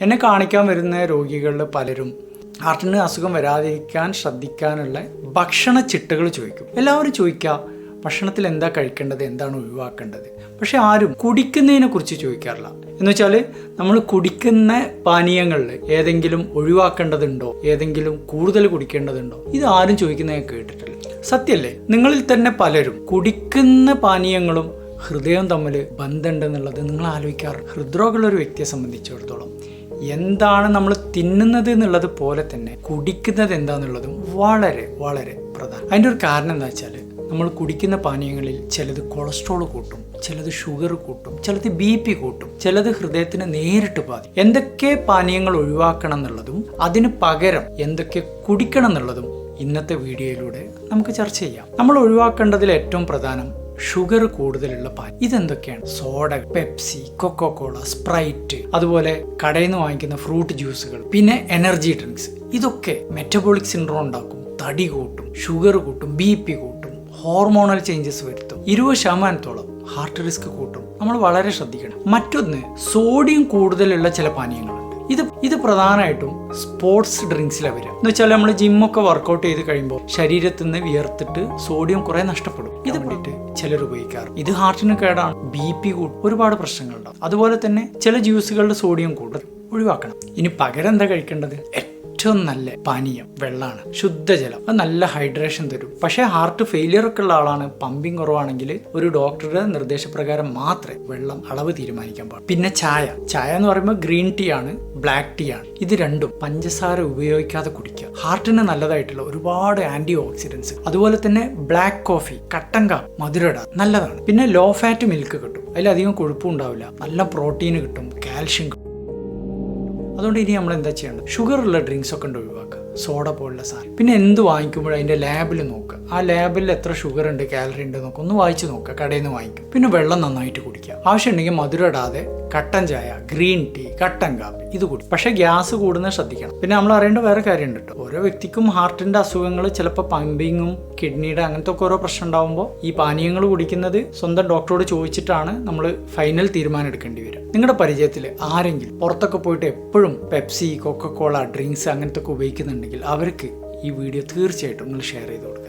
എന്നെ കാണിക്കാൻ വരുന്ന രോഗികളിൽ പലരും ഹാർട്ടിന് അസുഖം വരാതിരിക്കാൻ ശ്രദ്ധിക്കാനുള്ള ഭക്ഷണ ചിട്ടകൾ ചോദിക്കും. എല്ലാവരും ചോദിക്കുക ഭക്ഷണത്തിൽ എന്താ കഴിക്കേണ്ടത്, എന്താണ് ഒഴിവാക്കേണ്ടത്. പക്ഷെ ആരും കുടിക്കുന്നതിനെ കുറിച്ച് ചോദിക്കാറില്ല. എന്ന് വെച്ചാൽ നമ്മൾ കുടിക്കുന്ന പാനീയങ്ങളിൽ ഏതെങ്കിലും ഒഴിവാക്കേണ്ടതുണ്ടോ, ഏതെങ്കിലും കൂടുതൽ കുടിക്കേണ്ടതുണ്ടോ, ഇത് ആരും ചോദിക്കുന്നത് ഞാൻ കേട്ടിട്ടില്ല. സത്യല്ലേ? നിങ്ങളിൽ തന്നെ പലരും കുടിക്കുന്ന പാനീയങ്ങളും ഹൃദയവും തമ്മിൽ ബന്ധമുണ്ടെന്നുള്ളത് നിങ്ങൾ ആലോചിക്കാറ്. ഹൃദ്രോഗമുള്ള ഒരു വ്യക്തിയെ സംബന്ധിച്ചിടത്തോളം എന്താണ് നമ്മൾ തിന്നുന്നത് എന്നുള്ളത് പോലെ തന്നെ കുടിക്കുന്നത് എന്താണെന്നുള്ളതും വളരെ വളരെ പ്രധാനം. അതിൻ്റെ ഒരു കാരണം എന്താ വെച്ചാൽ നമ്മൾ കുടിക്കുന്ന പാനീയങ്ങളിൽ ചിലത് കൊളസ്ട്രോൾ കൂട്ടും, ചിലത് ഷുഗർ കൂട്ടും, ചിലത് BP കൂട്ടും, ചിലത് ഹൃദയത്തിന് നേരിട്ട് ബാധിക്കും. എന്തൊക്കെ പാനീയങ്ങൾ ഒഴിവാക്കണം എന്നുള്ളതും അതിന് പകരം എന്തൊക്കെ കുടിക്കണം എന്നുള്ളതും ഇന്നത്തെ വീഡിയോയിലൂടെ നമുക്ക് ചർച്ച ചെയ്യാം. നമ്മൾ ഒഴിവാക്കേണ്ടതിൽ ഏറ്റവും പ്രധാനം ഷുഗർ കൂടുതലുള്ള പാൽ. ഇതെന്തൊക്കെയാണ്? സോഡ, പെപ്സി, കൊക്കോകോള, സ്പ്രൈറ്റ്, അതുപോലെ കടയിൽ നിന്ന് വാങ്ങിക്കുന്ന ഫ്രൂട്ട് ജ്യൂസുകൾ, പിന്നെ എനർജി ഡ്രിങ്ക്സ്. ഇതൊക്കെ മെറ്റബോളിക് സിൻഡ്രോം ഉണ്ടാക്കും, തടി കൂട്ടും, ഷുഗർ കൂട്ടും, BP കൂട്ടും, ഹോർമോണൽ ചേഞ്ചസ് വരുത്തും, 20% ഹാർട്ട് റിസ്ക് കൂട്ടും. നമ്മൾ വളരെ ശ്രദ്ധിക്കണം. മറ്റൊന്ന്, സോഡിയം കൂടുതലുള്ള ചില പാനീയങ്ങളുണ്ട്. ഇത് പ്രധാനമായിട്ടും സ്പോർട്സ് ഡ്രിങ്ക്സിലാണ് വരിക. എന്ന് വെച്ചാൽ നമ്മൾ ജിമ്മൊക്കെ വർക്കൗട്ട് ചെയ്ത് കഴിയുമ്പോൾ ശരീരത്തിൽ നിന്ന് വിയർത്തിട്ട് സോഡിയം കുറെ നഷ്ടപ്പെടും. ഇത് വേണ്ടിയിട്ട് ചിലർ ഉപയോഗിക്കാറ്. ഇത് ഹാർട്ടിന് കേടാണ്, BP കൂട്ടും, ഒരുപാട് പ്രശ്നങ്ങളുണ്ടാവും. അതുപോലെ തന്നെ ചില ജ്യൂസുകളുടെ സോഡിയം കൂടുതൽ ഒഴിവാക്കണം. ഇനി പകരം എന്താ കഴിക്കേണ്ടത്? ഏറ്റവും നല്ല പാനീയം വെള്ളമാണ്, ശുദ്ധജലം. അത് നല്ല ഹൈഡ്രേഷൻ തരും. പക്ഷേ ഹാർട്ട് ഫെയിലിയർ ഒക്കെ ഉള്ള ആളാണ്, പമ്പിങ് കുറവാണെങ്കിൽ ഒരു ഡോക്ടറുടെ നിർദ്ദേശപ്രകാരം മാത്രമേ വെള്ളം അളവ് തീരുമാനിക്കാൻ പാടുള്ളൂ. പിന്നെ ചായ എന്ന് പറയുമ്പോൾ ഗ്രീൻ ടീ ആണ്, ബ്ലാക്ക് ടീ ആണ്. ഇത് രണ്ടും പഞ്ചസാര ഉപയോഗിക്കാതെ കുടിക്കുക. ഹാർട്ടിന് നല്ലതായിട്ടുള്ള ഒരുപാട് ആന്റി ഓക്സിഡൻസ്. അതുപോലെ തന്നെ ബ്ലാക്ക് കോഫി, കട്ടൻ കാപ്പി, മധുരട നല്ലതാണ്. പിന്നെ ലോ ഫാറ്റ് മിൽക്ക് കിട്ടും, അതിലധികം കൊഴുപ്പും ഉണ്ടാവില്ല, നല്ല പ്രോട്ടീൻ കിട്ടും, കാൽഷ്യം കിട്ടും. അതുകൊണ്ട് ഇനി നമ്മൾ എന്താ ചെയ്യേണ്ടത്? ഷുഗർ ഉള്ള ഡ്രിങ്ക്സ് ഒക്കെ ഉണ്ട് ഒഴിവാക്കുക, സോഡ പോലുള്ള സാധനം. പിന്നെ എന്ത് വാങ്ങിക്കുമ്പോഴും അതിൻ്റെ ലാബിൽ നോക്കുക. ആ ലാബിൽ എത്ര ഷുഗർ ഉണ്ട്, കാലറി ഉണ്ട് നോക്കുക, ഒന്ന് വായിച്ച് നോക്കുക. കടയിൽ നിന്ന് വാങ്ങിക്കും. പിന്നെ വെള്ളം നന്നായിട്ട് കുടിക്കുക. ആവശ്യമുണ്ടെങ്കിൽ മധുരം ഇടാതെ കട്ടൻ ചായ, ഗ്രീൻ ടീ, കട്ടൻ കാപ്പി ഇത് കൂടി. പക്ഷേ ഗ്യാസ് കൂടുന്നത് ശ്രദ്ധിക്കണം. പിന്നെ നമ്മൾ അറിയേണ്ട വേറെ കാര്യമുണ്ട് കേട്ടോ. ഓരോ വ്യക്തിക്കും ഹാർട്ടിൻ്റെ അസുഖങ്ങൾ, ചിലപ്പോൾ പമ്പിങ്ങും കിഡ്നിയുടെ അങ്ങനത്തെ ഒക്കെ ഓരോ പ്രശ്നം ഉണ്ടാകുമ്പോൾ ഈ പാനീയങ്ങൾ കുടിക്കുന്നത് സ്വന്തം ഡോക്ടറോട് ചോദിച്ചിട്ടാണ് നമ്മൾ ഫൈനൽ തീരുമാനം എടുക്കേണ്ടി വരിക. നിങ്ങളുടെ പരിചയത്തിൽ ആരെങ്കിലും പുറത്തൊക്കെ പോയിട്ട് എപ്പോഴും പെപ്സി, കൊക്കോകോള, ഡ്രിങ്ക്സ് അങ്ങനത്തെ ഒക്കെ ഉപയോഗിക്കുന്നുണ്ടെങ്കിൽ അവർക്ക് ഈ വീഡിയോ തീർച്ചയായിട്ടും നിങ്ങൾ ഷെയർ ചെയ്ത് കൊടുക്കുക.